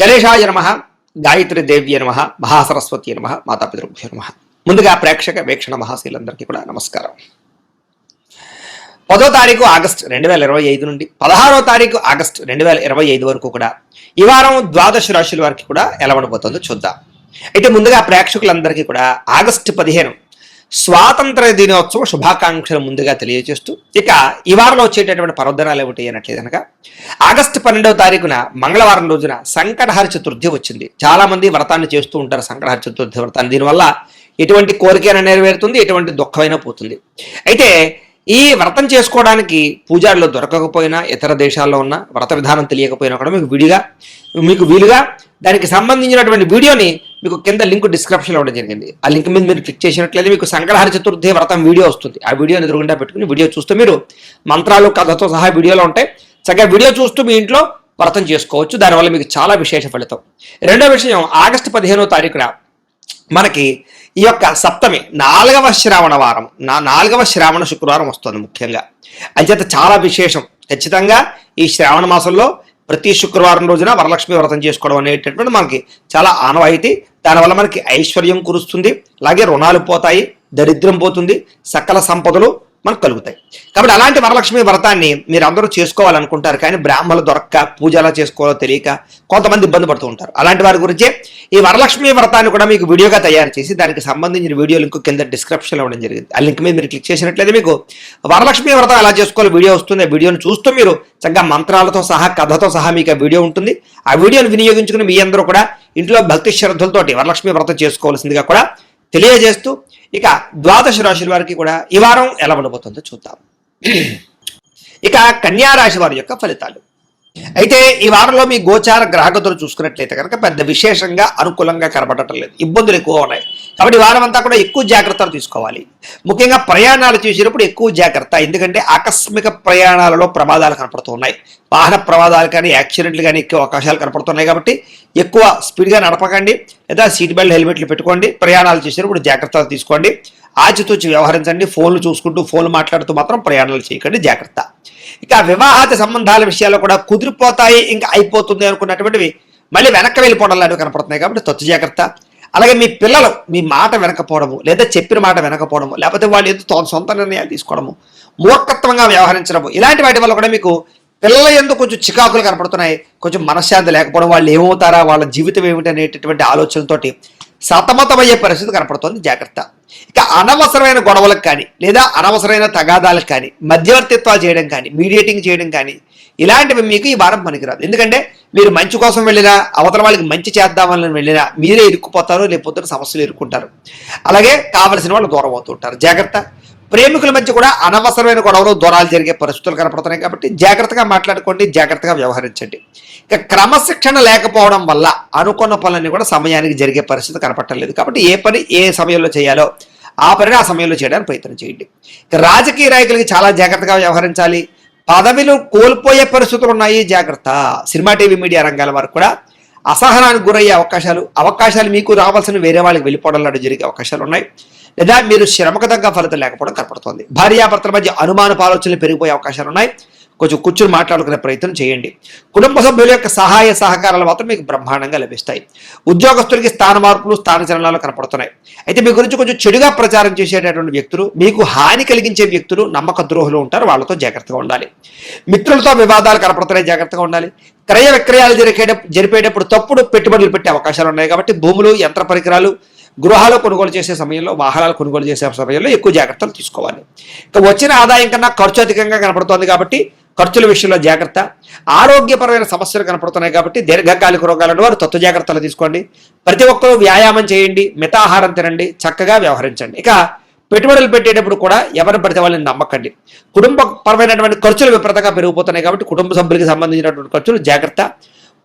గణేశాయ నమః, గాయత్రి దేవ్య నమః, మహాసరస్వతి నమః, మాతాపితృభ్యో నమః. ముందుగా ప్రేక్షక వీక్షణ మహాశీలందరికీ కూడా నమస్కారం. 10వ తారీఖు ఆగస్టు 2025 నుండి 16వ తారీఖు ఆగస్టు 2025 వరకు కూడా ఈ వారం ద్వాదశ రాశుల వారికి కూడా ఎలా ఉండబోతుందో చూద్దాం. అయితే ముందుగా ప్రేక్షకులందరికీ కూడా ఆగస్టు 15 స్వాతంత్ర దినోత్సవ శుభాకాంక్షలు ముందుగా తెలియజేస్తూ, ఇక ఈ వారంలో వచ్చేటటువంటి పర్వదినాలు ఏమిటి అనట్లేదనగా ఆగస్టు 12వ తారీఖున మంగళవారం రోజున సంకటహర చతుర్థి వచ్చింది. చాలా మంది వ్రతాన్ని చేస్తూ ఉంటారు, సంకటహర చతుర్థి వ్రతాన్ని. దీనివల్ల ఎటువంటి కోరికైనా నెరవేరుతుంది, ఎటువంటి దుఃఖమైనా పోతుంది. అయితే ఈ వ్రతం చేసుకోవడానికి పూజారులు దొరకకపోయినా, ఇతర దేశాల్లో ఉన్న వ్రత విధానం తెలియకపోయినా కూడా మీకు వీలుగా దానికి సంబంధించినటువంటి వీడియోని మీకు కింద లింక్ డిస్క్రిప్షన్లో ఇవ్వడం జరిగింది. ఆ లింక్ మీద మీరు క్లిక్ చేసినట్లయితే మీకు సంకటహర చతుర్థి వ్రతం వీడియో వస్తుంది. ఆ వీడియోని ఎదురుగుండా పెట్టుకుని వీడియో చూస్తూ మీరు మంత్రాలు కథతో సహా వీడియోలో ఉంటాయి, చక్కగా వీడియో చూస్తూ మీ ఇంట్లో వ్రతం చేసుకోవచ్చు. దానివల్ల మీకు చాలా విశేష ఫలితం. రెండో విషయం, ఆగస్టు 15వ తారీఖున మనకి ఈ యొక్క సప్తమి 4వ శ్రావణ వారం, 4వ శ్రావణ శుక్రవారం వస్తుంది. ముఖ్యంగా అంచేత చాలా విశేషం. ఖచ్చితంగా ఈ శ్రావణ మాసంలో ప్రతి శుక్రవారం రోజున వరలక్ష్మి వ్రతం చేసుకోవడం అనేటటువంటి మనకి చాలా ఆనవాయితీ. దానివల్ల మనకి ఐశ్వర్యం కురుస్తుంది, అలాగే రుణాలు పోతాయి, దరిద్రం పోతుంది, సకల సంపదలు మనకు కలుగుతాయి. కాబట్టి అలాంటి వరలక్ష్మి వ్రతాన్ని మీరు అందరూ చేసుకోవాలనుకుంటారు, కానీ బ్రాహ్మణులు దొరక్క పూజ ఎలా చేసుకోవాలో తెలియక కొంతమంది ఇబ్బంది పడుతూ ఉంటారు. అలాంటి వారి గురించే ఈ వరలక్ష్మి వ్రతాన్ని కూడా మీకు వీడియోగా తయారు చేసి దానికి సంబంధించిన వీడియో లింక్ కింద డిస్క్రిప్షన్లో ఇవ్వడం జరిగింది. ఆ లింక్ మీద మీరు క్లిక్ చేసినట్లయితే మీకు వరలక్ష్మి వ్రతం ఎలా చేసుకోవాలో వీడియో వస్తుంది. ఆ వీడియోని చూస్తూ మీరు చక్కగా మంత్రాలతో సహా కథతో సహా మీకు ఆ వీడియో ఉంటుంది. ఆ వీడియోని వినియోగించుకుని మీ అందరూ కూడా ఇంట్లో భక్తి శ్రద్ధలతోటి వరలక్ష్మి వ్రతం చేసుకోవాల్సిందిగా కూడా తెలియజేస్తూ, ఇక ద్వాదశ రాశుల వారికి కూడా ఈ వారం ఎలా ఉండబోతుందో చూద్దాం. ఇక కన్యా రాశి వారి యొక్క ఫలితాలు. అయితే ఈ వారంలో మీ గోచార గ్రహగతులు చూసుకున్నట్లయితే కనుక పెద్ద విశేషంగా అనుకూలంగా కనబడటం లేదు, ఇబ్బందులు ఎక్కువ ఉన్నాయి. కాబట్టి ఈ వారం అంతా కూడా ఎక్కువ జాగ్రత్తలు తీసుకోవాలి. ముఖ్యంగా ప్రయాణాలు చేసేటప్పుడు ఎక్కువ జాగ్రత్త, ఎందుకంటే ఆకస్మిక ప్రయాణాలలో ప్రమాదాలు కనపడుతూ ఉన్నాయి. వాహన ప్రమాదాలు కానీ యాక్సిడెంట్లు కానీ ఎక్కువ అవకాశాలు కనపడుతున్నాయి. కాబట్టి ఎక్కువ స్పీడ్గా నడపకండి, లేదా సీట్ బెల్ట్ హెల్మెట్లు పెట్టుకోండి. ప్రయాణాలు చేసేటప్పుడు జాగ్రత్తలు తీసుకోండి, ఆచితూచి వ్యవహరించండి. ఫోన్లు చూసుకుంటూ ఫోన్లు మాట్లాడుతూ మాత్రం ప్రయాణాలు చేయకండి, జాగ్రత్త. ఇక వివాహాది సంబంధాల విషయాల్లో కూడా కుదిరిపోతాయి, ఇంకా అయిపోతుంది అనుకున్నటువంటివి మళ్ళీ వెనక్కి వెళ్ళిపోవడం లాంటివి కనపడుతున్నాయి. కాబట్టి తొత్తు జాగ్రత్త. అలాగే మీ పిల్లలు మీ మాట వెనకపోవడము, లేదా చెప్పిన మాట వెనకపోవడము, లేకపోతే వాళ్ళు ఏదో సొంత నిర్ణయాలు తీసుకోవడము, మూర్ఖత్వంగా వ్యవహరించడము, ఇలాంటి వాటి వల్ల కూడా మీకు పిల్లల ఎందుకు కొంచెం చికాకులు కనపడుతున్నాయి. కొంచెం మనశ్శాంతి లేకపోవడం, వాళ్ళు ఏమవుతారా, వాళ్ళ జీవితం ఏమిటి అనేటటువంటి ఆలోచనతోటి సతమతమయ్యే పరిస్థితి కనపడుతుంది, జాగ్రత్త. ఇక అనవసరమైన గొడవలకు కానీ, లేదా అనవసరమైన తగాదాలకు కానీ, మధ్యవర్తిత్వాలు చేయడం కానీ, మీడియేటింగ్ చేయడం కానీ, ఇలాంటివి మీకు ఈ వారం పనికిరాదు. ఎందుకంటే మీరు మంచి కోసం వెళ్ళినా, అవతల వాళ్ళకి మంచి చేద్దామని వెళ్ళినా మీరే ఇరుక్కుపోతారు, లేకపోతే సమస్యలు ఇరుక్కుంటారు. అలాగే కావలసిన వాళ్ళు దూరం అవుతుంటారు, జాగ్రత్త. ప్రేమికుల మధ్య కూడా అనవసరమైన గొడవలు, దూరాలు జరిగే పరిస్థితులు కనపడుతున్నాయి. కాబట్టి జాగ్రత్తగా మాట్లాడుకోండి, జాగ్రత్తగా వ్యవహరించండి. ఇక క్రమశిక్షణ లేకపోవడం వల్ల అనుకున్న పనులన్నీ కూడా సమయానికి జరిగే పరిస్థితి కనపడలేదు. కాబట్టి ఏ పని ఏ సమయంలో చేయాలో ఆ పనిని ఆ సమయంలో చేయడానికి ప్రయత్నం చేయండి. ఇక రాజకీయ నాయకులకి చాలా జాగ్రత్తగా వ్యవహరించాలి. పదవిలు కోల్పోయే పరిస్థితులు ఉన్నాయి, జాగ్రత్త. సినిమా టీవీ మీడియా రంగాల వరకు కూడా అసహనానికి గురయ్యే అవకాశాలు మీకు రావాల్సిన వేరే వాళ్ళకి వెళ్ళిపోవడం లాంటి జరిగే అవకాశాలు ఉన్నాయి. లేదా మీరు శ్రమకు తగ్గ ఫలితం లేకపోవడం కనపడుతుంది. భార్యాభర్తల మధ్య అనుమానపు ఆలోచనలు పెరిగిపోయే అవకాశాలు ఉన్నాయి. కొంచెం కూర్చుని మాట్లాడుకునే ప్రయత్నం చేయండి. కుటుంబ సభ్యుల యొక్క సహాయ సహకారాలు మాత్రం మీకు బ్రహ్మాండంగా లభిస్తాయి. ఉద్యోగస్తులకి స్థాన మార్పులు, స్థానచలనాలు కనపడుతున్నాయి. అయితే మీ గురించి కొంచెం చెడుగా ప్రచారం చేసేటటువంటి వ్యక్తులు, మీకు హాని కలిగించే వ్యక్తులు, నమ్మక ద్రోహులు ఉంటారు, వాళ్ళతో జాగ్రత్తగా ఉండాలి. మిత్రులతో వివాదాలు కనపడుతున్నాయి, జాగ్రత్తగా ఉండాలి. క్రయ విక్రయాలు జరిపేటప్పుడు తప్పుడు పెట్టుబడులు పెట్టే అవకాశాలు ఉన్నాయి. కాబట్టి భూములు, యంత్ర పరికరాలు, గృహాలు కొనుగోలు చేసే సమయంలో, వాహనాలు కొనుగోలు చేసే సమయంలో ఎక్కువ జాగ్రత్తలు తీసుకోవాలి. ఇక వచ్చిన ఆదాయం కన్నా ఖర్చు అధికంగా కనపడుతోంది, కాబట్టి ఖర్చుల విషయంలో జాగ్రత్త. ఆరోగ్యపరమైన సమస్యలు కనపడుతున్నాయి, కాబట్టి దీర్ఘకాలిక రోగాలను వారు తత్వ జాగ్రత్తలు తీసుకోండి. ప్రతి ఒక్కరూ వ్యాయామం చేయండి, మితాహారం తినండి, చక్కగా వ్యవహరించండి. ఇక పెట్టుబడులు పెట్టేటప్పుడు కూడా ఎవరిని పడితే వాళ్ళని నమ్మకండి. కుటుంబపరమైనటువంటి ఖర్చులు విపరీతంగా పెరిగిపోతున్నాయి, కాబట్టి కుటుంబ సభ్యులకి సంబంధించినటువంటి ఖర్చులు జాగ్రత్త.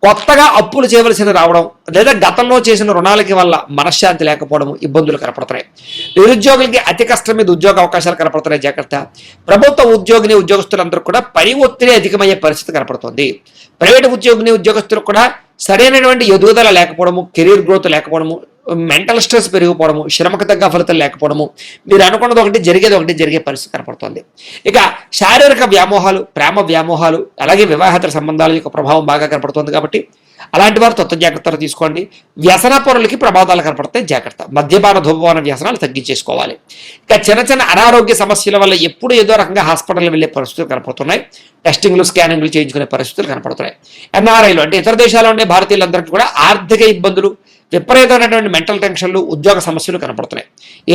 కొత్తగా అప్పులు చేయవలసిన రావడం, లేదా గతంలో చేసిన రుణాలకి వల్ల మనశ్శాంతి లేకపోవడం, ఇబ్బందులు కనపడుతున్నాయి. నిరుద్యోగులకి అతి కష్టం మీద ఉద్యోగ అవకాశాలు కనపడుతున్నాయి, జాగ్రత్త. ప్రభుత్వ ఉద్యోగులందరూ కూడా పని ఒత్తిడి అధికమయ్యే పరిస్థితి కనపడుతుంది. ప్రైవేటు ఉద్యోగస్తులకు కూడా సరైనటువంటి ఎదుగుదల లేకపోవడము, కెరీర్ గ్రోత్ లేకపోవడము, మెంటల్ స్ట్రెస్ పెరిగిపోవడము, శ్రమకు తగ్గ ఫలితాలు లేకపోవడము, మీరు అనుకున్నది ఒకటి జరిగే పరిస్థితి కనపడుతుంది. ఇక శారీరక వ్యామోహాలు, ప్రేమ వ్యామోహాలు, అలాగే వివాహేతర సంబంధాల యొక్క ప్రభావం బాగా కనపడుతుంది. కాబట్టి అలాంటి వారు తత్వ జాగ్రత్తలు తీసుకోండి. వ్యసన పరులకి ప్రమాదాలు కనపడతాయి, జాగ్రత్త. మద్యపాన ధూమపాన వ్యసనాలు తగ్గించేసుకోవాలి. ఇక చిన్న చిన్న అనారోగ్య సమస్యల వల్ల ఎప్పుడు ఏదో రకంగా హాస్పిటల్ వెళ్ళే పరిస్థితులు కనపడుతున్నాయి. టెస్టింగ్లు స్కానింగ్లు చేయించుకునే పరిస్థితులు కనపడుతున్నాయి. ఎన్ఆర్ఐలు అంటే ఇతర దేశాల్లో ఉండే భారతీయులందరికీ కూడా ఆర్థిక ఇబ్బందులు, విపరీతమైనటువంటి మెంటల్ టెన్షన్లు, ఉద్యోగ సమస్యలు కనపడుతున్నాయి.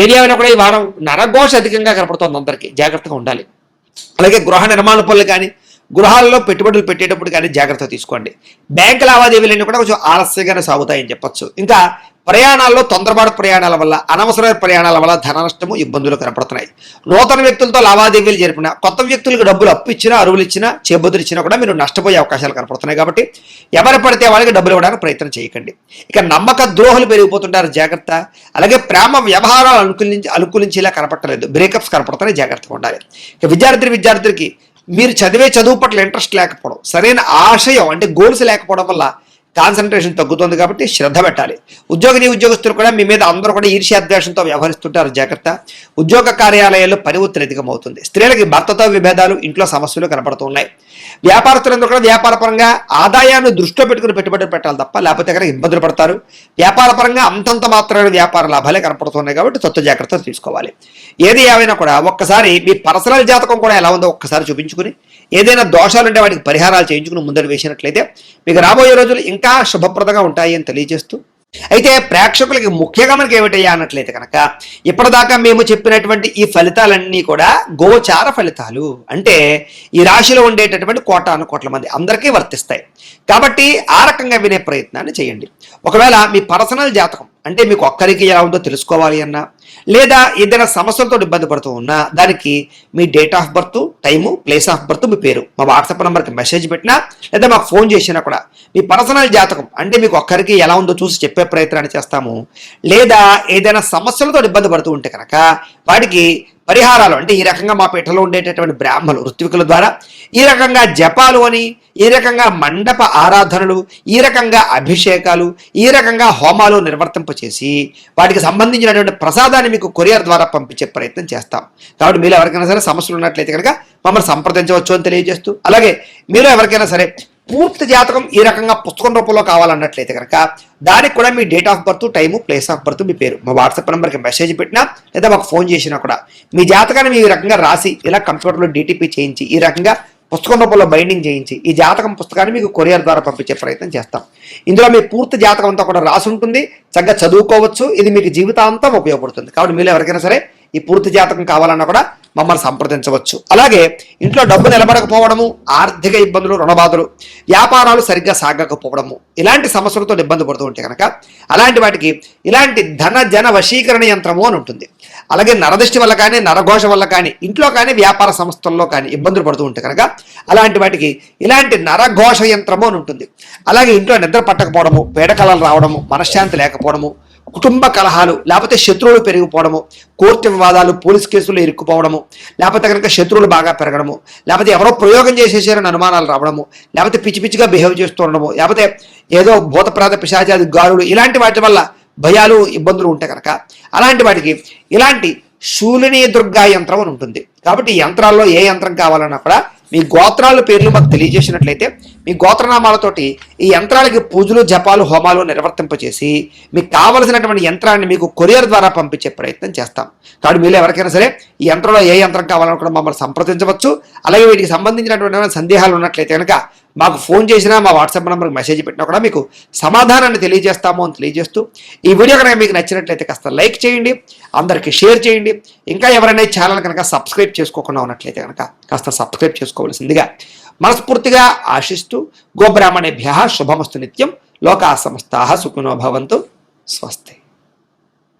ఏరియాలో కూడా ఈ వారం నరఘోష అధికంగా కనపడుతుంది, అందరికీ జాగ్రత్తగా ఉండాలి. అలాగే గృహ నిర్మాణ పనులు కానీ, గృహాలలో పెట్టుబడులు పెట్టేటప్పుడు కానీ జాగ్రత్త తీసుకోండి. బ్యాంకు లావాదేవీలన్నీ కూడా కొంచెం ఆలస్యంగానే సాగుతాయని చెప్పొచ్చు. ఇంకా ప్రయాణాల్లో తొందరపాటు ప్రయాణాల వల్ల, అనవసరమైన ప్రయాణాల వల్ల ధన నష్టము, ఇబ్బందులు కనపడుతున్నాయి. నూతన వ్యక్తులతో లావాదేవీలు జరిపిన, కొత్త వ్యక్తులకు డబ్బులు అప్పు ఇచ్చినా, అరువులు ఇచ్చినా, చేబుదులు ఇచ్చినా కూడా మీరు నష్టపోయే అవకాశాలు కనపడుతున్నాయి. కాబట్టి ఎవరు పడితే వాళ్ళకి డబ్బులు ఇవ్వడానికి ప్రయత్నం చేయకండి. ఇక నమ్మక ద్రోహులు పెరిగిపోతుంటారు, జాగ్రత్త. అలాగే ప్రేమ వ్యవహారాలు అనుకూలించేలా కనపడలేదు, బ్రేకప్స్ కనపడుతున్నాయి, జాగ్రత్తగా ఉండాలి. ఇక విద్యార్థులకి మీరు చదివే చదువు పట్ల ఇంట్రెస్ట్ లేకపోవడం, సరైన ఆశయం అంటే గోల్స్ లేకపోవడం వల్ల కాన్సన్ట్రేషన్ తగ్గుతుంది. కాబట్టి శ్రద్ధ పెట్టాలి. ఉద్యోగస్తులు కూడా మీ మీద అందరూ కూడా ఈర్ష్యాద్వేషంతో వ్యవహరిస్తుంటారు, జాగ్రత్త. ఉద్యోగ కార్యాలయాల్లో పని ఒత్తిడి అధికమవుతుంది. స్త్రీలకి భర్తతో విభేదాలు, ఇంట్లో సమస్యలు కనపడుతున్నాయి. వ్యాపారస్తులందరూ కూడా వ్యాపారపరంగా ఆదాయాన్ని దృష్టిలో పెట్టుకుని పెట్టుబడి పెట్టాలి తప్ప లేకపోతే కనుక ఇబ్బందులు పడతారు. వ్యాపారపరంగా అంతంత మాత్రమే వ్యాపార లాభాలే కనపడుతున్నాయి. కాబట్టి తత్వ జాగ్రత్తలు తీసుకోవాలి. ఏది ఏమైనా కూడా ఒక్కసారి మీ పర్సనల్ జాతకం కూడా ఎలా ఉందో ఒక్కసారి చూపించుకుని, ఏదైనా దోషాలు ఉంటే వాటికి పరిహారాలు చేయించుకుని ముందడు వేసినట్లయితే మీకు రాబోయే రోజులు ఇంకా శుభప్రదంగా ఉంటాయి అని తెలియజేస్తూ, అయితే ప్రేక్షకులకి ముఖ్యంగా మనకి ఏమిటయ్యా అన్నట్లయితే కనుక ఇప్పటిదాకా మేము చెప్పినటువంటి ఈ ఫలితాలన్నీ కూడా గోచార ఫలితాలు, అంటే ఈ రాశిలో ఉండేటటువంటి కోటాను కోట్ల మంది అందరికీ వర్తిస్తాయి. కాబట్టి ఆ రకంగా వినే ప్రయత్నాన్ని చేయండి. ఒకవేళ మీ పర్సనల్ జాతకం అంటే మీకు ఒక్కరికి ఎలా ఉందో తెలుసుకోవాలి అన్నా, లేదా ఏదైనా సమస్యలతో ఇబ్బంది పడుతూ ఉన్నా, దానికి మీ date of birth, time, place of birth, మీ పేరు మా వాట్సాప్ నెంబర్కి మెసేజ్ పెట్టినా, లేదా మాకు ఫోన్ చేసినా కూడా మీ పర్సనల్ జాతకం అంటే మీకు ఒక్కరికి ఎలా ఉందో చూసి చెప్పే ప్రయత్నాన్ని చేస్తాము. లేదా ఏదైనా సమస్యలతో ఇబ్బంది పడుతూ ఉంటే కనుక వాటికి పరిహారాలు అంటే ఈ రకంగా మా పీఠలో ఉండేటటువంటి బ్రాహ్మణులు, ఋత్వికుల ద్వారా ఈ రకంగా జపాలు అని, ఈ రకంగా మండప ఆరాధనలు, ఈ రకంగా అభిషేకాలు, ఈ రకంగా హోమాలు నిర్వర్తింపచేసి వాటికి సంబంధించినటువంటి ప్రసాదాన్ని మీకు కొరియర్ ద్వారా పంపించే ప్రయత్నం చేస్తాం. కాబట్టి మీరు ఎవరికైనా సరే సమస్యలు ఉన్నట్లయితే కనుక మమ్మల్ని సంప్రదించవచ్చు అని తెలియజేస్తూ, అలాగే మీరు ఎవరికైనా సరే పూర్తి జాతకం ఈ రకంగా పుస్తకం రూపంలో కావాలన్నట్లయితే కనుక దానికి కూడా మీ date of birth, time, place of birth, మీ పేరు మా వాట్సాప్ నెంబర్కి మెసేజ్ పెట్టినా, లేదా మాకు ఫోన్ చేసినా కూడా మీ జాతకాన్ని మీ రకంగా రాసి ఇలా కంప్యూటర్లో డిటిపి చేయించి ఈ రకంగా పుస్తకం రూపంలో బైండింగ్ చేయించి ఈ జాతకం పుస్తకాన్ని మీకు కొరియర్ ద్వారా పంపించే ప్రయత్నం చేస్తాం. ఇందులో మీ పూర్తి జాతకం అంతా కూడా రాసి ఉంటుంది, చక్కగా చదువుకోవచ్చు. ఇది మీకు జీవితాంతం ఉపయోగపడుతుంది. కాబట్టి మీరు ఎవరికైనా సరే ఈ పూర్తి జాతకం కావాలన్నా కూడా మమ్మల్ని సంప్రదించవచ్చు. అలాగే ఇంట్లో డబ్బు నిలబడకపోవడము, ఆర్థిక ఇబ్బందులు, రుణబాధలు, వ్యాపారాలు సరిగ్గా సాగకపోవడము, ఇలాంటి సమస్యలతో ఇబ్బంది పడుతూ ఉంటే కనుక అలాంటి వాటికి ఇలాంటి ధన జన వశీకరణ యంత్రము అని ఉంటుంది. అలాగే నరదృష్టి వల్ల కానీ, నరఘోష వల్ల కానీ, ఇంట్లో కానీ, వ్యాపార సంస్థల్లో కానీ ఇబ్బందులు పడుతూ ఉంటే కనుక అలాంటి వాటికి ఇలాంటి నరఘోష యంత్రము అని ఉంటుంది. అలాగే ఇంట్లో నిద్ర పట్టకపోవడము, పీడకలలు రావడము, మనశ్శాంతి లేకపోవడము, కుటుంబ కలహాలు, లేకపోతే శత్రువులు పెరిగిపోవడము, కోర్టు వివాదాలు, పోలీస్ కేసులు ఇరుక్కుపోవడము, లేకపోతే కనుక శత్రువులు బాగా పెరగడము, లేకపోతే ఎవరో ప్రయోగం చేసేసారని అనుమానాలు రావడము, లేకపోతే పిచ్చి పిచ్చిగా బిహేవ్ చేస్తూ ఉండడము, లేకపోతే ఏదో భూతప్రాత పిశాచాది గారులు, ఇలాంటి వాటి వల్ల భయాలు, ఇబ్బందులు ఉంటాయి కనుక అలాంటి వాటికి ఇలాంటి శూలిని దుర్గా యంత్రం అని ఉంటుంది. కాబట్టి ఈ యంత్రాల్లో ఏ యంత్రం కావాలన్నా కూడా మీ గోత్రాల పేర్లు మాకు తెలియజేసినట్లయితే మీ గోత్రనామాలతోటి ఈ యంత్రాలకి పూజలు, జపాలు, హోమాలు నిర్వర్తింపచేసి మీకు కావలసినటువంటి యంత్రాన్ని మీకు కొరియర్ ద్వారా పంపించే ప్రయత్నం చేస్తాం. కాబట్టి మీరు ఎవరికైనా సరే ఈ యంత్రంలో ఏ యంత్రం కావాలన్నా కూడా మమ్మల్ని సంప్రదించవచ్చు. అలాగే వీటికి సంబంధించినటువంటి సందేహాలు ఉన్నట్లయితే కనుక మాకు ఫోన్ చేసినా, మా వాట్సాప్ నెంబర్కి మెసేజ్ పెట్టినా కూడా మీకు సమాధానాన్ని తెలియజేస్తాము అని తెలియజేస్తూ, ఈ వీడియో కనుక మీకు నచ్చినట్లయితే కాస్త లైక్ చేయండి, అందరికీ షేర్ చేయండి. ఇంకా ఎవరైనా ఛానల్ కనుక సబ్స్క్రైబ్ చేసుకోకుండా ఉన్నట్లయితే కనుక కాస్త సబ్స్క్రైబ్ చేసుకోవాల్సిందిగా మనస్ఫూర్తిగా ఆశిస్తూ, గోబ్రాహ్మణేభ్యః శుభమస్తు నిత్యం, లోకాః సమస్తాః సుఖినో భవంతు, స్వస్తి.